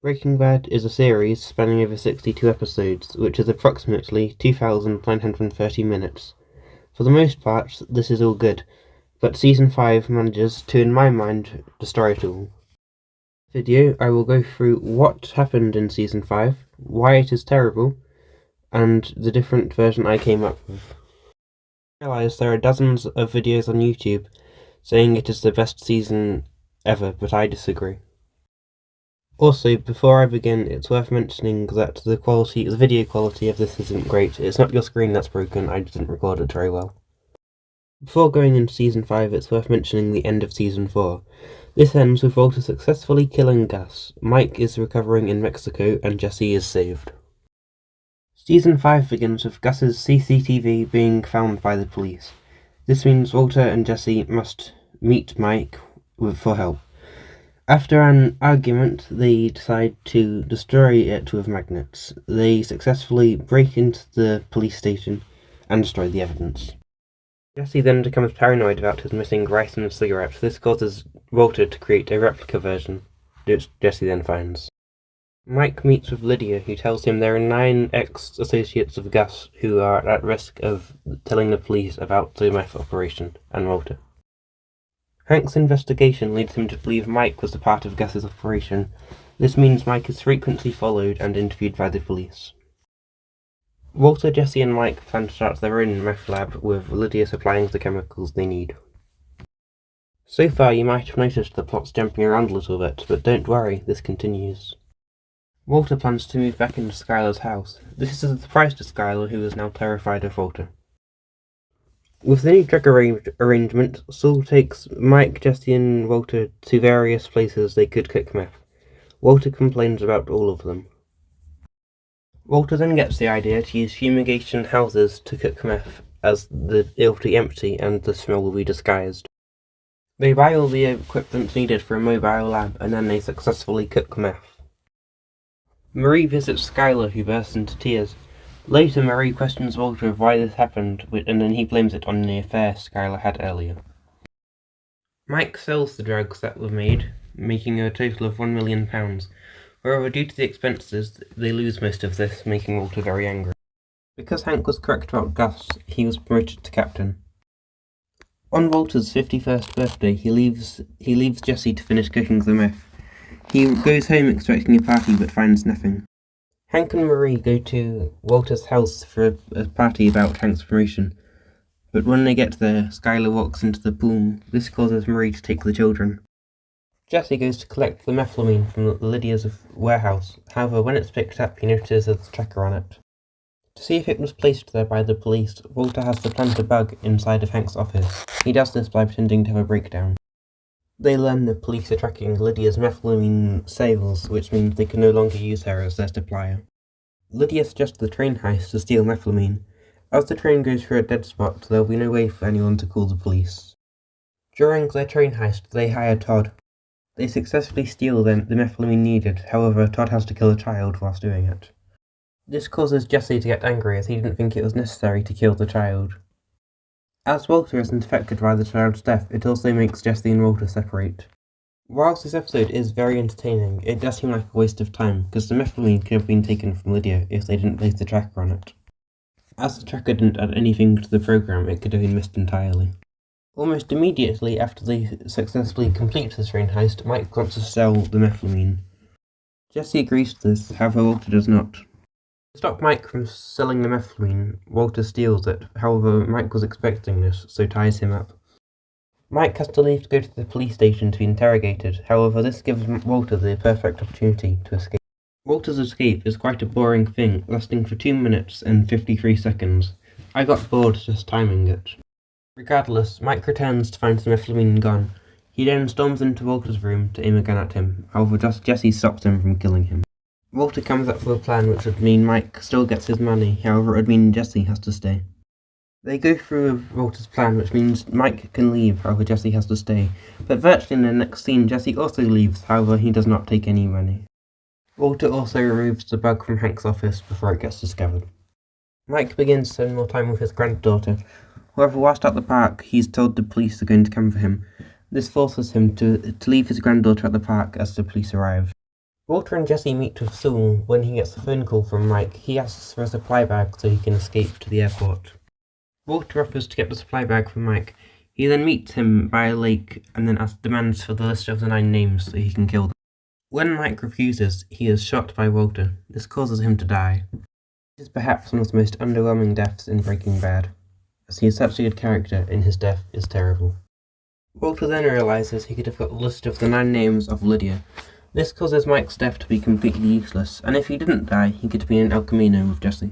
Breaking Bad is a series spanning over 62 episodes, which is approximately 2,930 minutes. For the most part, this is all good, but Season 5 manages to, in my mind, destroy it all. In this video, I will go through what happened in Season 5, why it is terrible, and the different version I came up with. I realize there are dozens of videos on YouTube saying it is the best season ever, but I disagree. Also, before I begin, it's worth mentioning that the video quality of this isn't great. It's not your screen that's broken, I didn't record it very well. Before going into Season 5, it's worth mentioning the end of Season 4. This ends with Walter successfully killing Gus, Mike is recovering in Mexico, and Jesse is saved. Season 5 begins with Gus's CCTV being found by the police. This means Walter and Jesse must meet Mike for help. After an argument, they decide to destroy it with magnets. They successfully break into the police station and destroy the evidence. Jesse then becomes paranoid about his missing rice and cigarettes. This causes Walter to create a replica version, which Jesse then finds. Mike meets with Lydia, who tells him there are 9 ex-associates of Gus who are at risk of telling the police about the meth operation, and Walter. Hank's investigation leads him to believe Mike was a part of Gus's operation. This means Mike is frequently followed and interviewed by the police. Walter, Jesse and Mike plan to start their own meth lab, with Lydia supplying the chemicals they need. So far you might have noticed the plot's jumping around a little bit, but don't worry, this continues. Walter plans to move back into Skylar's house. This is a surprise to Skylar, who is now terrified of Walter. With the new drug arrangement, Saul takes Mike, Jesse and Walter to various places they could cook meth. Walter complains about all of them. Walter then gets the idea to use fumigation houses to cook meth, as it'll be empty and the smell will be disguised. They buy all the equipment needed for a mobile lab, and then they successfully cook meth. Marie visits Skylar, who bursts into tears. Later, Marie questions Walter of why this happened, and then he blames it on the affair Skylar had earlier. Mike sells the drugs that were made, making a total of £1 million. However, due to the expenses, they lose most of this, making Walter very angry. Because Hank was correct about Gus, he was promoted to captain. On Walter's 51st birthday, he leaves Jesse to finish cooking the meth. He goes home expecting a party but finds nothing. Hank and Marie go to Walter's house for a party about Hank's promotion, but when they get there, Skylar walks into the pool. This causes Marie to take the children. Jesse goes to collect the methylamine from Lydia's warehouse. However, when it's picked up, he notices there's a tracker on it. To see if it was placed there by the police, Walter has to plant a bug inside of Hank's office. He does this by pretending to have a breakdown. They learn the police are tracking Lydia's methylamine sales, which means they can no longer use her as their supplier. Lydia suggests the train heist to steal methylamine. As the train goes through a dead spot, there will be no way for anyone to call the police. During their train heist, they hire Todd. They successfully steal the methylamine needed, however, Todd has to kill a child whilst doing it. This causes Jesse to get angry, as he didn't think it was necessary to kill the child. As Walter isn't affected by the child's death, it also makes Jesse and Walter separate. Whilst this episode is very entertaining, it does seem like a waste of time, because the methylamine could have been taken from Lydia if they didn't place the tracker on it. As the tracker didn't add anything to the program, it could have been missed entirely. Almost immediately after they successfully complete the train heist, Mike wants to sell the methylamine. Jesse agrees to this, however Walter does not. To stop Mike from selling the methylamine, Walter steals it. However, Mike was expecting this, so ties him up. Mike has to leave to go to the police station to be interrogated. However, this gives Walter the perfect opportunity to escape. Walter's escape is quite a boring thing, lasting for 2 minutes and 53 seconds. I got bored just timing it. Regardless, Mike returns to find the methylamine gone. He then storms into Walter's room to aim a gun at him. However, Jesse stops him from killing him. Walter comes up with a plan which would mean Mike still gets his money, however it would mean Jesse has to stay. They go through Walter's plan, which means Mike can leave, however Jesse has to stay. But virtually in the next scene, Jesse also leaves, however he does not take any money. Walter also removes the bug from Hank's office before it gets discovered. Mike begins to spend more time with his granddaughter. However, whilst at the park, he's told the police are going to come for him. This forces him to leave his granddaughter at the park as the police arrive. Walter and Jesse meet with Saul when he gets a phone call from Mike. He asks for a supply bag so he can escape to the airport. Walter offers to get the supply bag from Mike. He then meets him by a lake and then demands for the list of the 9 names so he can kill them. When Mike refuses, he is shot by Walter. This causes him to die. It is perhaps one of the most underwhelming deaths in Breaking Bad, as he is such a good character and his death is terrible. Walter then realizes he could have got the list of the 9 names of Lydia. This causes Mike's death to be completely useless, and if he didn't die, he could be in El Camino with Jesse.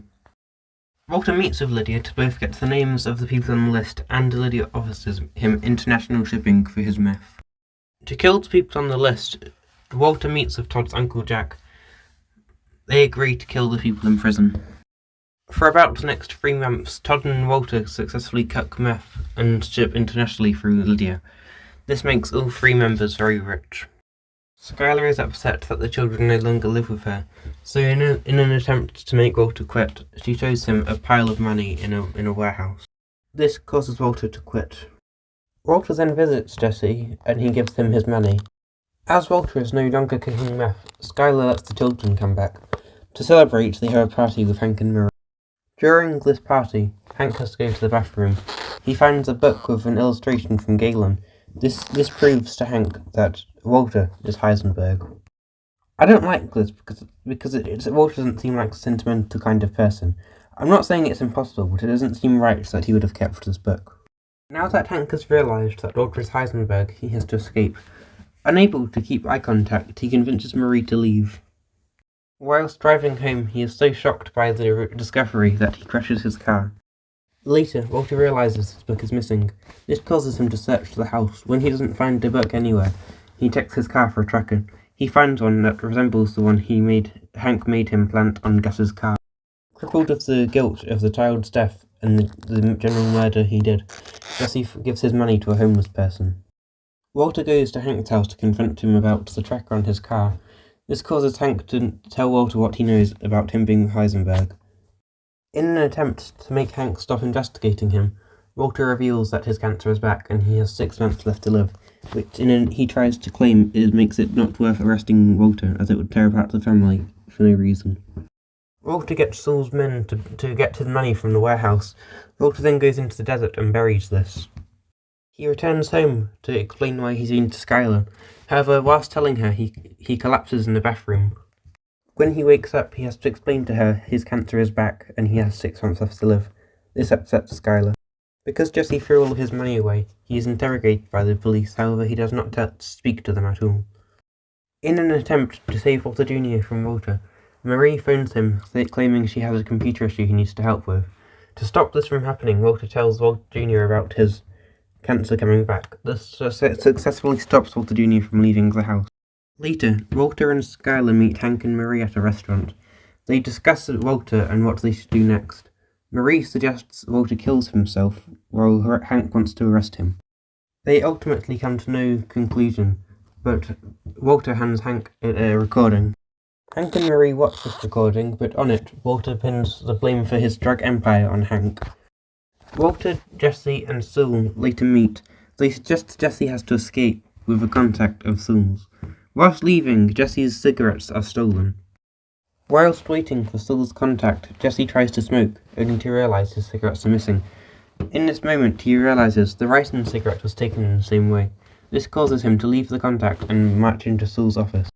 Walter meets with Lydia to both get the names of the people on the list, and Lydia offers him international shipping for his meth. To kill the people on the list, Walter meets with Todd's Uncle Jack. They agree to kill the people in prison. For about the next 3 months, Todd and Walter successfully cook meth and ship internationally through Lydia. This makes all 3 members very rich. Skylar is upset that the children no longer live with her, so in an attempt to make Walter quit, she shows him a pile of money in a warehouse. This causes Walter to quit. Walter then visits Jesse, and he gives him his money. As Walter is no longer cooking meth, Skylar lets the children come back. To celebrate, they have a party with Hank and Marie. During this party, Hank has to go to the bathroom. He finds a book with an illustration from Galen. This proves to Hank that Walter is Heisenberg. I don't like this because Walter doesn't seem like a sentimental kind of person. I'm not saying it's impossible, but it doesn't seem right that he would have kept this book. Now that Hank has realised that Walter is Heisenberg, he has to escape. Unable to keep eye contact, he convinces Marie to leave. Whilst driving home, he is so shocked by the discovery that he crashes his car. Later, Walter realises his book is missing. This causes him to search the house. When he doesn't find the book anywhere, he checks his car for a tracker. He finds one that resembles the one Hank made him plant on Gus's car. Crippled with the guilt of the child's death and the general murder he did, Jesse gives his money to a homeless person. Walter goes to Hank's house to confront him about the tracker on his car. This causes Hank to tell Walter what he knows about him being Heisenberg. In an attempt to make Hank stop investigating him, Walter reveals that his cancer is back and he has 6 months left to live, which he tries to claim makes it not worth arresting Walter, as it would tear apart the family for no reason. Walter gets Saul's men to get his money from the warehouse. Walter then goes into the desert and buries this. He returns home to explain why he's been to Skylar. However, whilst telling her, he collapses in the bathroom. When he wakes up, he has to explain to her his cancer is back and he has 6 months left to live. This upsets Skylar. Because Jesse threw all his money away, he is interrogated by the police. However, he does not speak to them at all. In an attempt to save Walter Jr. from Walter, Marie phones him, claiming she has a computer issue he needs to help with. To stop this from happening, Walter tells Walter Jr. about his cancer coming back. This successfully stops Walter Jr. from leaving the house. Later, Walter and Skylar meet Hank and Marie at a restaurant. They discuss Walter and what they should do next. Marie suggests Walter kills himself, while Hank wants to arrest him. They ultimately come to no conclusion, but Walter hands Hank a recording. Hank and Marie watch this recording, but on it, Walter pins the blame for his drug empire on Hank. Walter, Jesse, and Saul later meet. They suggest Jesse has to escape with a contact of Saul's. Whilst leaving, Jesse's cigarettes are stolen. Whilst waiting for Saul's contact, Jesse tries to smoke, only to realise his cigarettes are missing. In this moment, he realises the Ryson cigarette was taken in the same way. This causes him to leave the contact and march into Saul's office.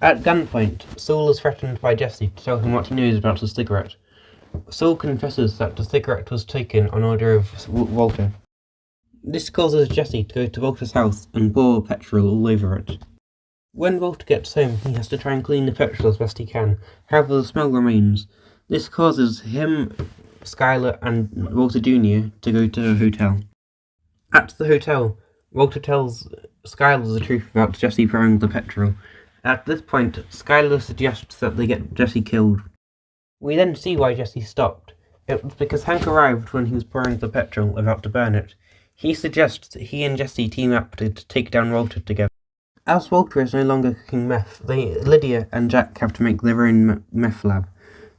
At gunpoint, Saul is threatened by Jesse to tell him what he knows about the cigarette. Saul confesses that the cigarette was taken on order of Walter. This causes Jesse to go to Walter's house and pour petrol all over it. When Walter gets home, he has to try and clean the petrol as best he can. However, the smell remains. This causes him, Skylar, and Walter Jr. to go to a hotel. At the hotel, Walter tells Skylar the truth about Jesse pouring the petrol. At this point, Skylar suggests that they get Jesse killed. We then see why Jesse stopped. It was because Hank arrived when he was pouring the petrol, about to burn it. He suggests that he and Jesse team up to take down Walter together. As Walter is no longer cooking meth, Lydia and Jack have to make their own meth lab,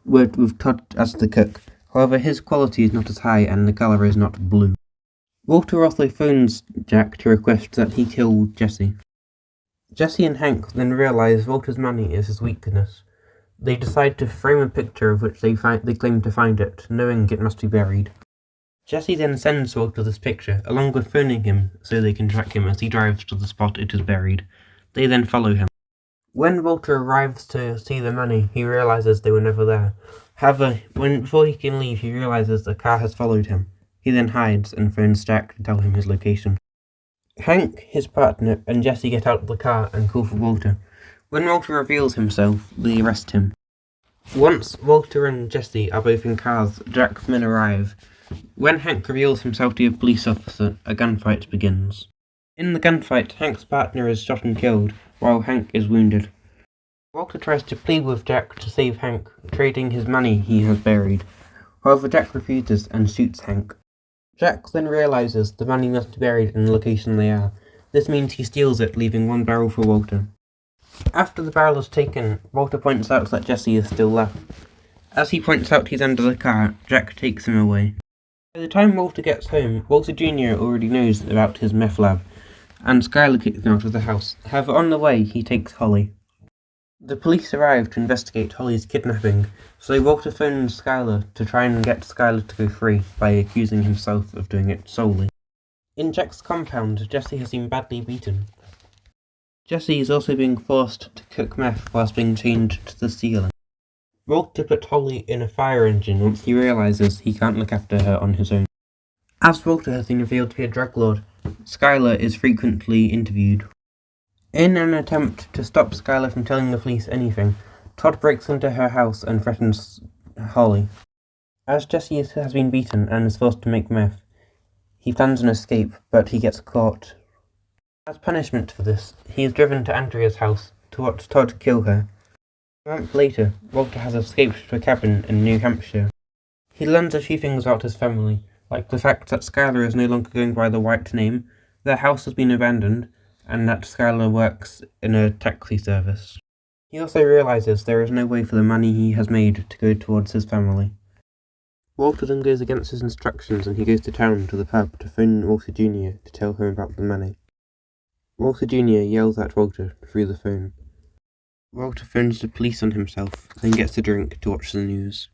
with Todd as the cook. However, his quality is not as high and the colour is not blue. Walter also phones Jack to request that he kill Jesse. Jesse and Hank then realise Walter's money is his weakness. They decide to frame a picture of which they claim to find it, knowing it must be buried. Jesse then sends Walter this picture, along with phoning him so they can track him as he drives to the spot it is buried. They then follow him. When Walter arrives to see the money, he realises they were never there. However, before he can leave, he realises the car has followed him. He then hides and phones Jack to tell him his location. Hank, his partner, and Jesse get out of the car and call for Walter. When Walter reveals himself, they arrest him. Once Walter and Jesse are both in cars, Jack's men arrive. When Hank reveals himself to be a police officer, a gunfight begins. In the gunfight, Hank's partner is shot and killed, while Hank is wounded. Walter tries to plead with Jack to save Hank, trading his money he has buried. However, Jack refuses and shoots Hank. Jack then realises the money must be buried in the location they are. This means he steals it, leaving one barrel for Walter. After the barrel is taken, Walter points out that Jesse is still left. As he points out he's under the car, Jack takes him away. By the time Walter gets home, Walter Jr. already knows about his meth lab, and Skylar kicks him out of the house. However, on the way, he takes Holly. The police arrive to investigate Holly's kidnapping, so Walter phones Skylar to try and get Skylar to go free by accusing himself of doing it solely. In Jack's compound, Jesse has been badly beaten. Jesse is also being forced to cook meth whilst being chained to the ceiling. Walter put Holly in a fire engine once he realises he can't look after her on his own. As Walter has been revealed to be a drug lord, Skylar is frequently interviewed. In an attempt to stop Skylar from telling the police anything, Todd breaks into her house and threatens Holly. As Jesse has been beaten and is forced to make meth, he plans an escape, but he gets caught. As punishment for this, he is driven to Andrea's house to watch Todd kill her. A month later, Walter has escaped to a cabin in New Hampshire. He learns a few things about his family, like the fact that Skylar is no longer going by the White name, their house has been abandoned, and that Skylar works in a taxi service. He also realises there is no way for the money he has made to go towards his family. Walter then goes against his instructions and he goes to town to the pub to phone Walter Jr. to tell him about the money. Walter Jr. yells at Walter through the phone. Walter phones the police on himself, then gets a drink to watch the news.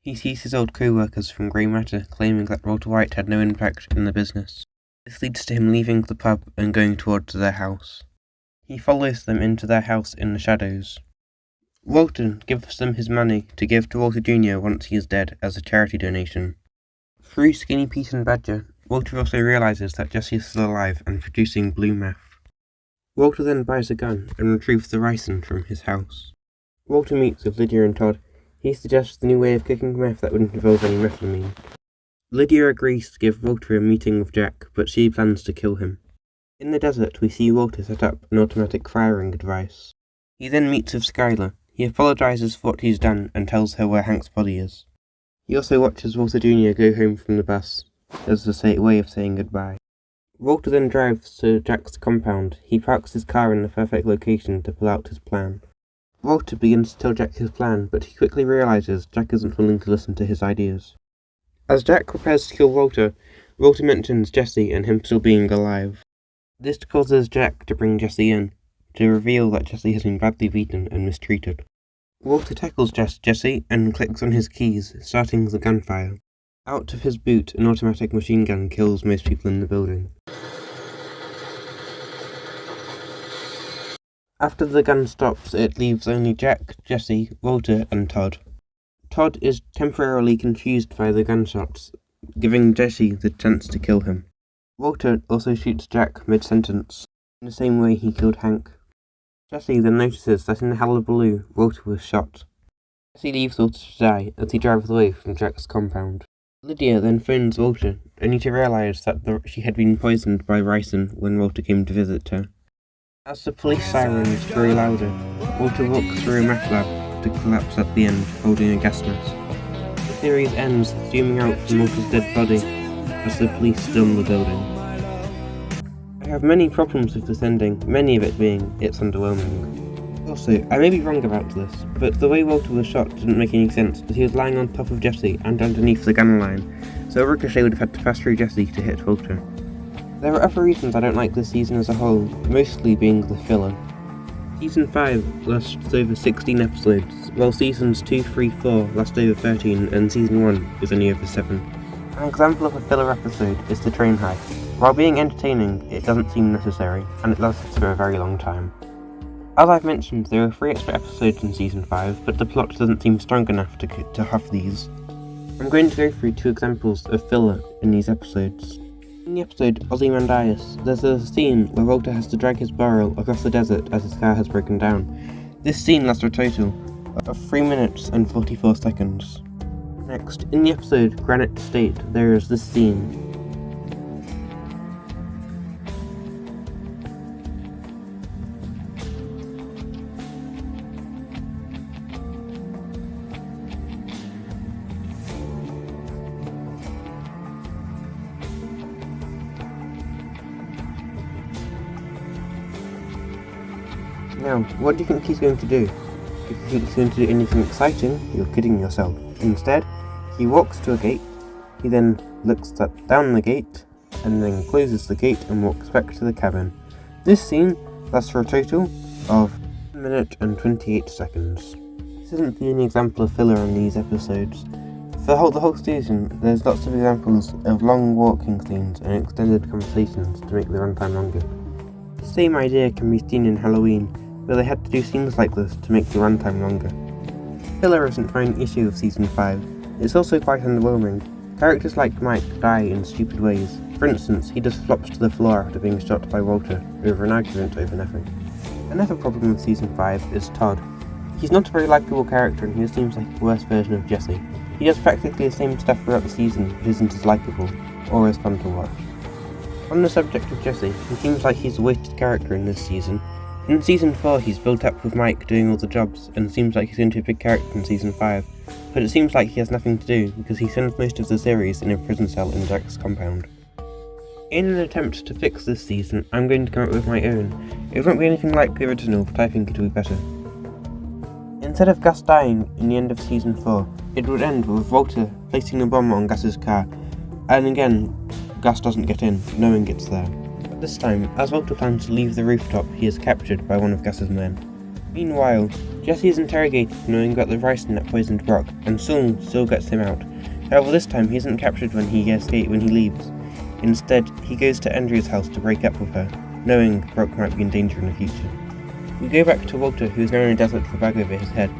He sees his old co-workers from Grey Matter claiming that Walter White had no impact in the business. This leads to him leaving the pub and going towards their house. He follows them into their house in the shadows. Walter gives them his money to give to Walter Jr. once he is dead as a charity donation. Through Skinny Pete and Badger, Walter also realises that Jesse is still alive and producing blue meth. Walter then buys a gun and retrieves the ricin from his house. Walter meets with Lydia and Todd. He suggests a new way of cooking meth that wouldn't involve any methamphetamine. Lydia agrees to give Walter a meeting with Jack, but she plans to kill him. In the desert, we see Walter set up an automatic firing device. He then meets with Skylar. He apologises for what he's done and tells her where Hank's body is. He also watches Walter Jr. go home from the bus as a way of saying goodbye. Walter then drives to Jack's compound. He parks his car in the perfect location to pull out his plan. Walter begins to tell Jack his plan, but he quickly realises Jack isn't willing to listen to his ideas. As Jack prepares to kill Walter, Walter mentions Jesse and him still being alive. This causes Jack to bring Jesse in, to reveal that Jesse has been badly beaten and mistreated. Walter tackles Jesse and clicks on his keys, starting the gunfire. Out of his boot, an automatic machine gun kills most people in the building. After the gun stops, it leaves only Jack, Jesse, Walter, and Todd. Todd is temporarily confused by the gunshots, giving Jesse the chance to kill him. Walter also shoots Jack mid-sentence, in the same way he killed Hank. Jesse then notices that in the hullabaloo, Walter was shot. Jesse leaves Walter to die as he drives away from Jack's compound. Lydia then phones Walter, only to realise that she had been poisoned by ricin when Walter came to visit her. As the police sirens grow louder, Walter walks through a meth lab to collapse at the end, holding a gas mask. The series ends zooming out from Walter's dead body as the police storm the building. I have many problems with this ending, many of it being it's underwhelming. Also, I may be wrong about this, but the way Walter was shot didn't make any sense, as he was lying on top of Jesse and underneath the gun line, so a ricochet would have had to pass through Jesse to hit Walter. There are other reasons I don't like this season as a whole, mostly being the filler. Season 5 lasts over 16 episodes, while Seasons 2, 3, 4 last over 13 and Season 1 is only over 7. An example of a filler episode is the train heist. While being entertaining, it doesn't seem necessary, and it lasts for a very long time. As I've mentioned, there are 3 extra episodes in Season 5, but the plot doesn't seem strong enough to have these. I'm going to go through 2 examples of filler in these episodes. In the episode Ozymandias, there's a scene where Walter has to drag his barrel across the desert as his car has broken down. This scene lasts a total of 3 minutes and 44 seconds. Next, in the episode Granite State, there is this scene. Now, what do you think he's going to do? If you think he's going to do anything exciting, you're kidding yourself. Instead, he walks to a gate, he then looks down the gate, and then closes the gate and walks back to the cabin. This scene lasts for a total of 1 minute and 28 seconds. This isn't the only example of filler in these episodes. For the whole season, there's lots of examples of long walking scenes and extended conversations to make the runtime longer. The same idea can be seen in Halloween, where they had to do scenes like this to make the runtime longer. Filler isn't my own issue of Season 5, it's also quite underwhelming. Characters like Mike die in stupid ways. For instance, he just flops to the floor after being shot by Walter over an argument over nothing. Another problem with Season 5 is Todd. He's not a very likeable character and he seems like the worst version of Jesse. He does practically the same stuff throughout the season, which isn't as likeable, or as fun to watch. On the subject of Jesse, he seems like he's a wasted character in this season. In Season 4 he's built up with Mike doing all the jobs, and seems like he's going to be a big character in Season 5, but it seems like he has nothing to do because he spends most of the series in a prison cell in Jack's compound. In an attempt to fix this season, I'm going to come up with my own. It won't be anything like the original, but I think it will be better. Instead of Gus dying in the end of Season 4, it would end with Walter placing a bomb on Gus's car, and again, Gus doesn't get in, no one gets there. But this time, as Walter plans to leave the rooftop, he is captured by one of Gus's men. Meanwhile, Jesse is interrogated for knowing about the ricin that poisoned Brock, and Saul still gets him out. However, this time he isn't captured when he leaves. Instead, he goes to Andrea's house to break up with her, knowing Brock might be in danger in the future. We go back to Walter, who is now in a desert with a bag over his head.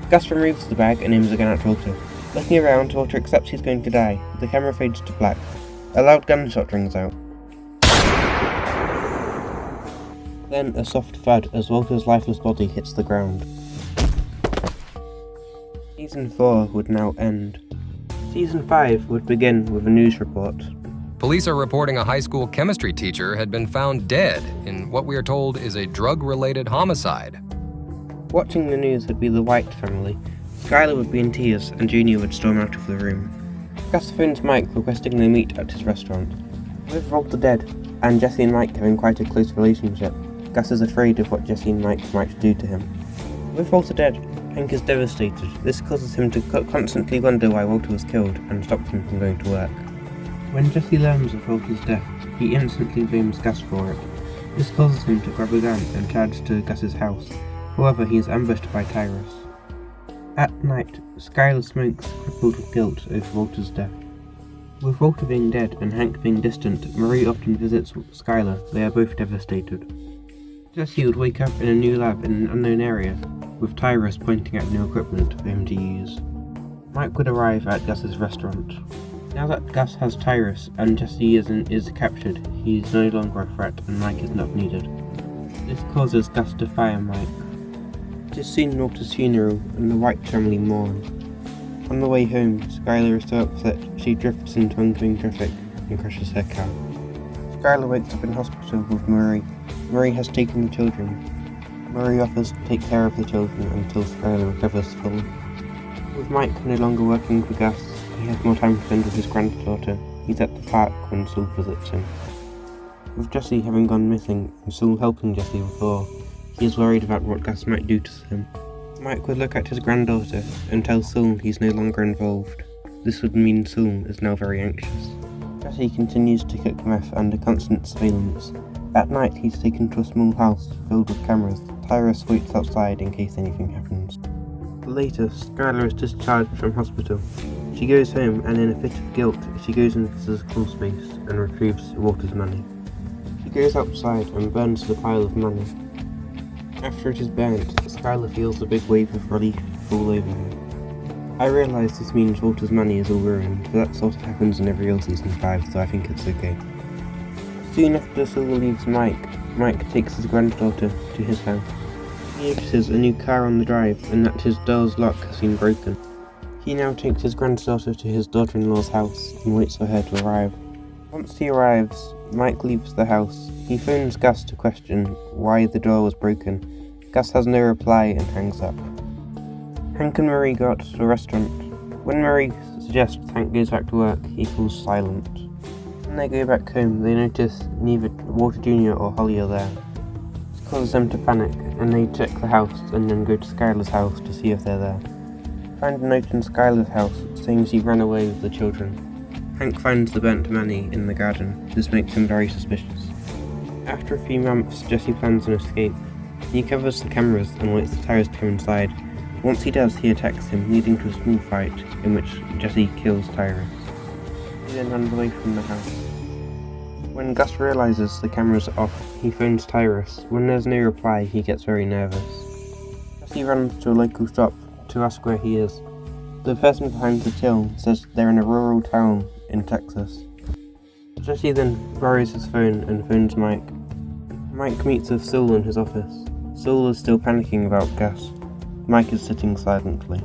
Gus removes the bag and aims a gun at Walter. Looking around, Walter accepts he's going to die. The camera fades to black. A loud gunshot rings out. Then a soft thud as Walter's lifeless body hits the ground. Season 4 would now end. Season 5 would begin with a news report. Police are reporting a high school chemistry teacher had been found dead in what we are told is a drug-related homicide. Watching the news would be the White family. Skylar would be in tears and Junior would storm out of the room. Gus phones Mike requesting they meet at his restaurant. With Walter dead, and Jesse and Mike having quite a close relationship, Gus is afraid of what Jesse and Mike might do to him. With Walter dead, Hank is devastated. This causes him to constantly wonder why Walter was killed and stops him from going to work. When Jesse learns of Walter's death, he instantly blames Gus for it. This causes him to grab a gun and charge to Gus's house. However, he is ambushed by Tyrus. At night, Skylar smokes, crippled with guilt over Walter's death. With Walter being dead and Hank being distant, Marie often visits Skylar. They are both devastated. Jesse would wake up in a new lab in an unknown area, with Tyrus pointing at new equipment for him to use. Mike would arrive at Gus's restaurant. Now that Gus has Tyrus and Jesse is captured, he is no longer a threat and Mike is not needed. This causes Gus to fire Mike. It is soon Walter's funeral and the White family mourn. On the way home, Skylar is so upset she drifts into oncoming traffic and crashes her car. Skylar wakes up in hospital with Marie. Marie has taken the children. Marie offers to take care of the children until Skylar recovers fully. With Mike no longer working for Gus, he has more time to spend with his granddaughter. He's at the park when Saul visits him. With Jesse having gone missing and Saul helping Jesse before, he is worried about what Gus might do to him. Mike would look at his granddaughter and tell Saul he's no longer involved. This would mean Saul is now very anxious. Jesse continues to cook meth under constant surveillance. At night, he's taken to a small house filled with cameras that Tyrus waits outside in case anything happens. Later, Skylar is discharged from hospital. She goes home and in a fit of guilt, she goes into the crawl space and retrieves Walter's money. She goes outside and burns the pile of money. After it is burnt, Skylar feels a big wave of relief fall over her. I realise this means Walter's money is all ruined, but that sort of happens in every real Season 5, so I think it's okay. Soon after Saul leaves Mike takes his granddaughter to his house. He notices a new car on the drive and that his door's lock has been broken. He now takes his granddaughter to his daughter-in-law's house and waits for her to arrive. Once he arrives, Mike leaves the house. He phones Gus to question why the door was broken. Gus has no reply and hangs up. Hank and Marie go out to a restaurant. When Marie suggests Hank goes back to work, he falls silent. When they go back home, they notice neither Walter Jr. or Holly are there. This causes them to panic, and they check the house and then go to Skylar's house to see if they're there. They find a note in Skylar's house saying she ran away with the children. Hank finds the burnt money in the garden. This makes him very suspicious. After a few months, Jesse plans an escape. He covers the cameras and waits for Tyrus to come inside. Once he does, he attacks him, leading to a small fight in which Jesse kills Tyrus. He then runs away from the house. When Gus realizes the cameras are off, he phones Tyrus. When there's no reply, he gets very nervous. Jesse runs to a local shop to ask where he is. The person behind the till says they're in a rural town in Texas. Jesse then borrows his phone and phones Mike. Mike meets with Saul in his office. Saul is still panicking about Gus. Mike is sitting silently.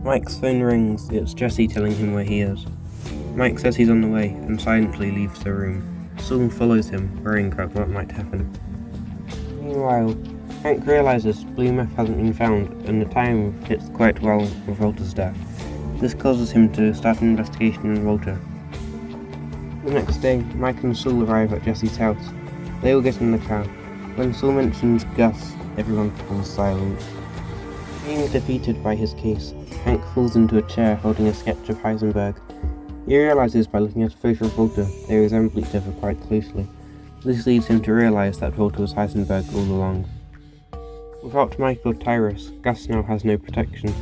Mike's phone rings. It's Jesse telling him where he is. Mike says he's on the way and silently leaves the room. Saul follows him, worrying about what might happen. Meanwhile, Hank realizes blue meth hasn't been found and the time fits quite well with Walter's death. This causes him to start an investigation on Walter. The next day, Mike and Saul arrive at Jesse's house. They all get in the car. When Saul mentions Gus, everyone falls silent. Being defeated by his case, Hank falls into a chair holding a sketch of Heisenberg. He realizes by looking at a photo of Walter they resemble each other quite closely. This leads him to realize that Walter was Heisenberg all along. Without Mike or Tyrus, Gus now has no protection.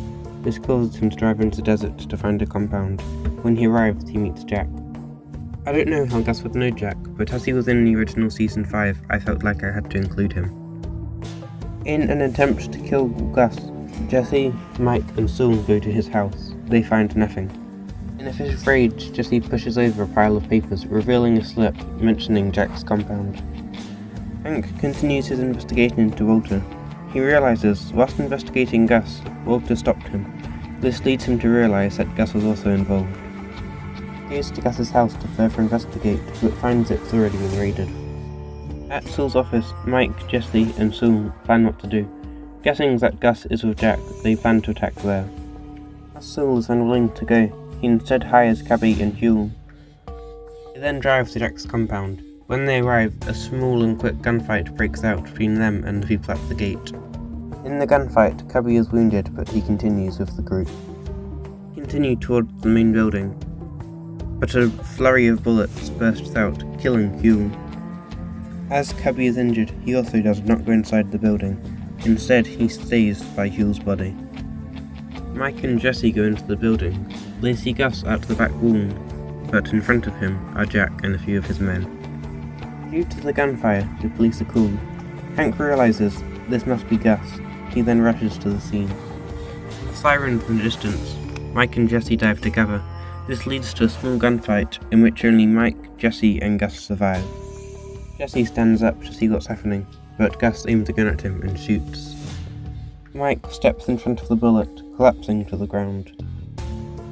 This causes him to drive into the desert to find a compound. When he arrives, he meets Jack. I don't know how Gus would know Jack, but as he was in the original Season 5, I felt like I had to include him. In an attempt to kill Gus, Jesse, Mike and Saul go to his house. They find nothing. In a fit of rage, Jesse pushes over a pile of papers, revealing a slip mentioning Jack's compound. Hank continues his investigation into Walter. He realizes, whilst investigating Gus, Walter stopped him. This leads him to realize that Gus was also involved. He goes to Gus's house to further investigate, but finds it's already been raided. At Saul's office, Mike, Jesse and Saul plan what to do. Guessing that Gus is with Jack, they plan to attack there. As Saul is unwilling to go, he instead hires Cabby and Huel. They then drive to Jack's compound. When they arrive, a small and quick gunfight breaks out between them and the people at the gate. In the gunfight, Cabby is wounded, but he continues with the group. They continue towards the main building, but a flurry of bullets bursts out, killing Huel. As Cabby is injured, he also does not go inside the building. Instead, he stays by Huel's body. Mike and Jesse go into the building. They see Gus at the back wall, but in front of him are Jack and a few of his men. Due to the gunfire, the police are called. Hank realizes this must be Gus. He then rushes to the scene. With sirens in the distance, Mike and Jesse dive together. This leads to a small gunfight in which only Mike, Jesse and Gus survive. Jesse stands up to see what's happening, but Gus aims a gun at him and shoots. Mike steps in front of the bullet, collapsing to the ground.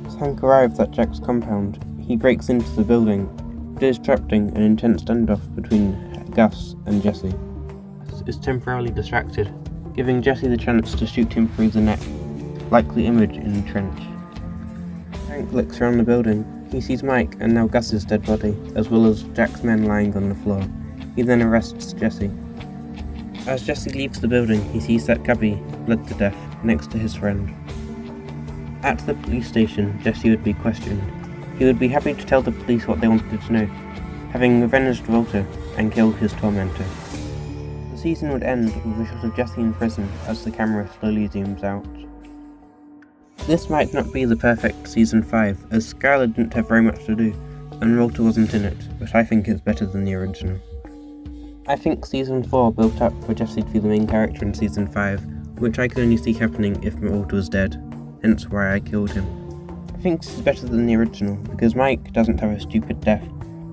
As Hank arrives at Jack's compound, he breaks into the building, disrupting an intense standoff between Gus and Jesse. Gus is temporarily distracted, giving Jesse the chance to shoot him through the neck, like the image in the trench. Hank looks around the building. He sees Mike and now Gus's dead body, as well as Jack's men lying on the floor. He then arrests Jesse. As Jesse leaves the building, he sees that Cabby bled to death next to his friend. At the police station, Jesse would be questioned. He would be happy to tell the police what they wanted to know, having avenged Walter and killed his tormentor. The season would end with a shot of Jesse in prison as the camera slowly zooms out. This might not be the perfect season 5, as Skylar didn't have very much to do, and Walter wasn't in it, but I think it's better than the original. I think season 4 built up for Jesse to be the main character in season 5, which I could only see happening if Walter was dead, hence why I killed him. I think this is better than the original, because Mike doesn't have a stupid death,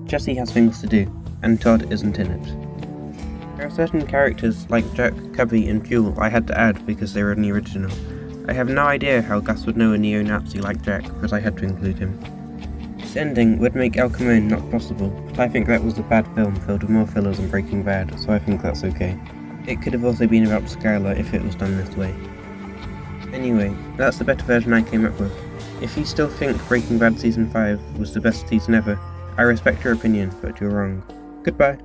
Jesse has things to do, and Todd isn't in it. There are certain characters like Jack, Cubby and Jewel I had to add because they were in the original. I have no idea how Gus would know a neo-Nazi like Jack, but I had to include him. This ending would make El Camino not possible, but I think that was a bad film filled with more fillers than Breaking Bad, so I think that's okay. It could have also been about Skylar if it was done this way. Anyway, that's the better version I came up with. If you still think Breaking Bad Season 5 was the best season ever, I respect your opinion, but you're wrong. Goodbye.